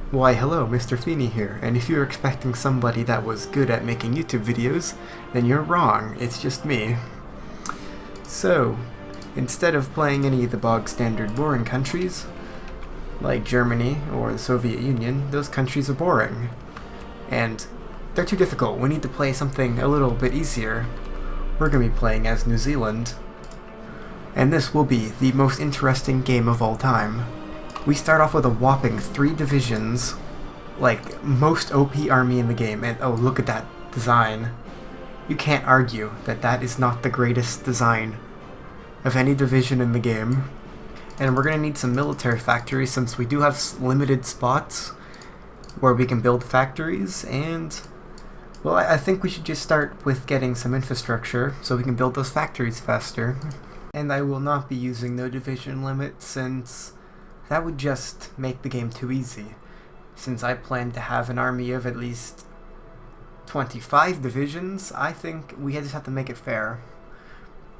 Why hello, Mr. Feeney here, and if you're expecting somebody that was good at making YouTube videos, then you're wrong, it's just me. So, instead of playing any of the bog standard warring countries, like Germany or the Soviet Union, those countries are boring. And they're too difficult, we need to play something a little bit easier. We're going to be playing as New Zealand. And this will be the most interesting game of all time. We start off with a whopping 3 divisions, like most OP army in the game, and oh, look at that design. You can't argue that that is not the greatest design of any division in the game. And we're going to need some military factories since we do have limited spots where we can build factories, and well, I think we should just start with getting some infrastructure so we can build those factories faster. And I will not be using no division limit since that would just make the game too easy, since I plan to have an army of at least 25 divisions. I think we just have to make it fair.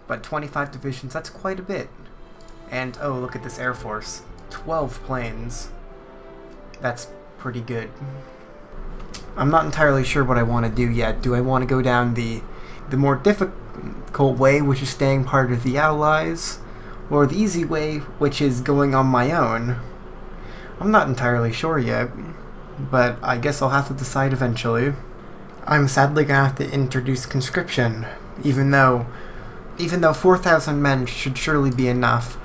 But 25 divisions, that's quite a bit. And oh, look at this Air Force. 12 planes. That's pretty good. I'm not entirely sure what I want to do yet. Do I want to go down the more difficult way, which is staying part of the Allies, or the easy way, which is going on my own? I'm not entirely sure yet, but I guess I'll have to decide eventually. I'm sadly gonna have to introduce conscription, even though 4,000 men should surely be enough.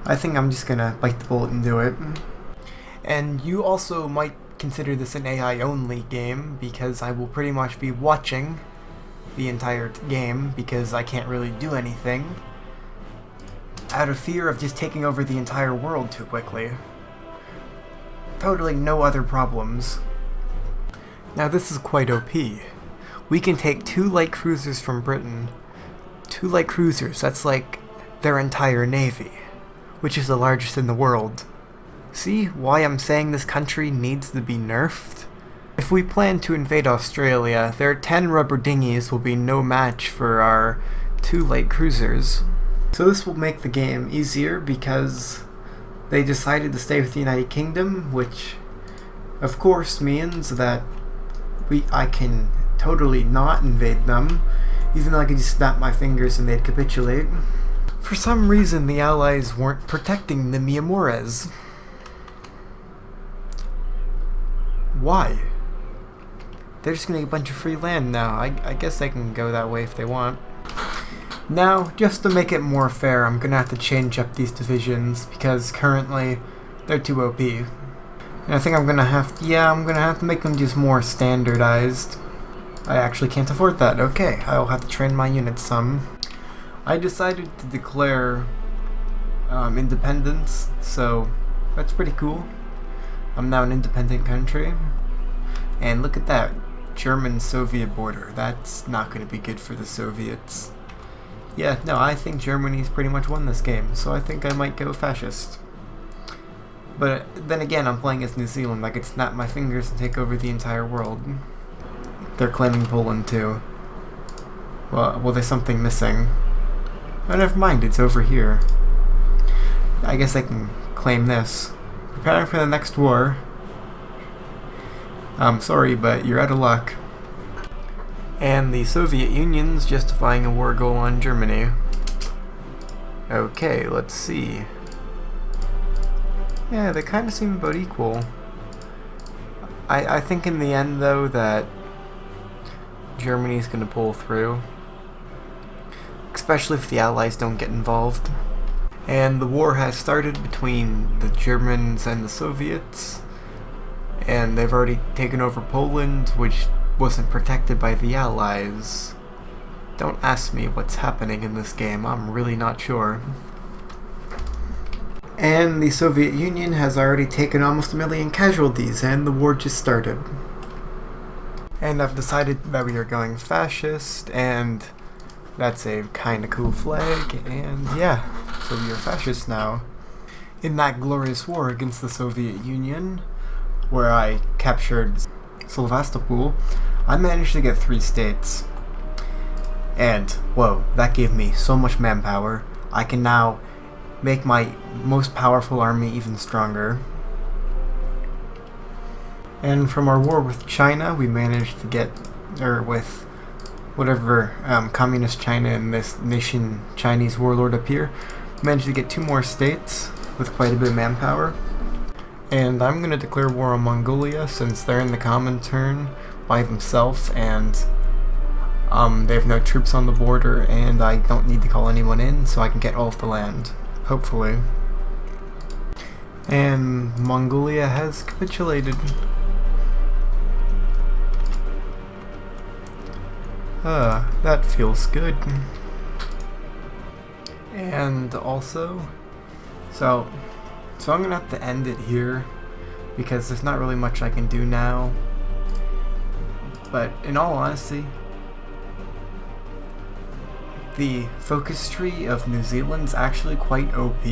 I think I'm just gonna bite the bullet and do it. And you also might consider this an AI-only game, because I will pretty much be watching the entire game, because I can't really do anything, out of fear of just taking over the entire world too quickly. Totally no other problems. Now this is quite OP. We can take 2 light cruisers from Britain. 2 light cruisers, that's like their entire navy, which is the largest in the world. See why I'm saying this country needs to be nerfed? If we plan to invade Australia, their 10 rubber dinghies will be no match for our 2 light cruisers. So this will make the game easier because they decided to stay with the United Kingdom, which of course means that I can totally not invade them, even though I could just snap my fingers and they'd capitulate. For some reason the Allies weren't protecting the Miamores. Why? They're just gonna get a bunch of free land now. I guess they can go that way if they want. Now, just to make it more fair, I'm gonna have to change up these divisions because currently they're too OP. And I think I'm gonna have to make them just more standardized. I actually can't afford that. Okay, I'll have to train my units some. I decided to declare independence, so that's pretty cool. I'm now an independent country. And look at that, German-Soviet border. That's not going to be good for the Soviets. Yeah, no, I think Germany's pretty much won this game, so I think I might go fascist. But then again, I'm playing as New Zealand. I could snap my fingers and take over the entire world. They're claiming Poland too. Well, there's something missing. Oh, never mind, it's over here. I guess I can claim this. Preparing for the next war. I'm sorry, but you're out of luck. And the Soviet Union's justifying a war goal on Germany. Okay, let's see. Yeah, they kind of seem about equal. I think in the end, though, that Germany's gonna pull through. Especially if the Allies don't get involved. And the war has started between the Germans and the Soviets. And they've already taken over Poland, which wasn't protected by the Allies. Don't ask me what's happening in this game, I'm really not sure. And the Soviet Union has already taken almost 1 million casualties, and the war just started. And I've decided that we are going fascist, and that's a kinda cool flag, and yeah, so we are fascists now. In that glorious war against the Soviet Union, where I captured Sevastopol, I managed to get 3 states. And, whoa, that gave me so much manpower. I can now make my most powerful army even stronger. And from our war with China, we managed to get, or with whatever communist China and this nation Chinese warlord up here, managed to get 2 more states with quite a bit of manpower. And I'm going to declare war on Mongolia since they're in the common turn by themselves, and they have no troops on the border, and I don't need to call anyone in, so I can get all of the land, hopefully. And Mongolia has capitulated. That feels good. And also, so I'm gonna have to end it here because there's not really much I can do now. But in all honesty, the focus tree of New Zealand's actually quite OP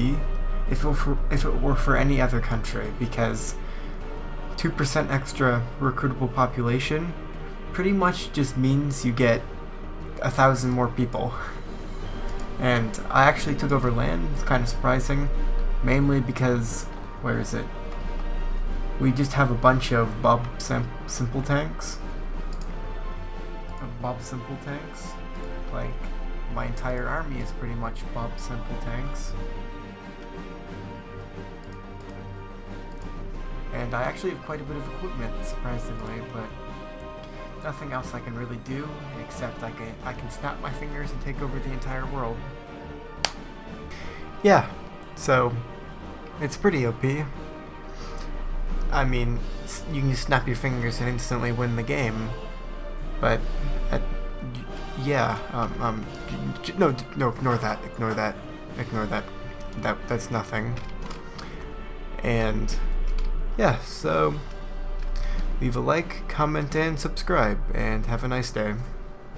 if it were for any other country, because 2% extra recruitable population pretty much just means you get 1,000 more people. And I actually took over land. It's kind of surprising, mainly because, where is it? We just have a bunch of Bob Simple tanks. Like, my entire army is pretty much Bob Simple tanks. And I actually have quite a bit of equipment, surprisingly, but nothing else I can really do, except I can snap my fingers and take over the entire world. Yeah, so it's pretty OP. I mean, you can just snap your fingers and instantly win the game, but yeah, no, ignore that. That's nothing. And yeah, so leave a like, comment, and subscribe, and have a nice day.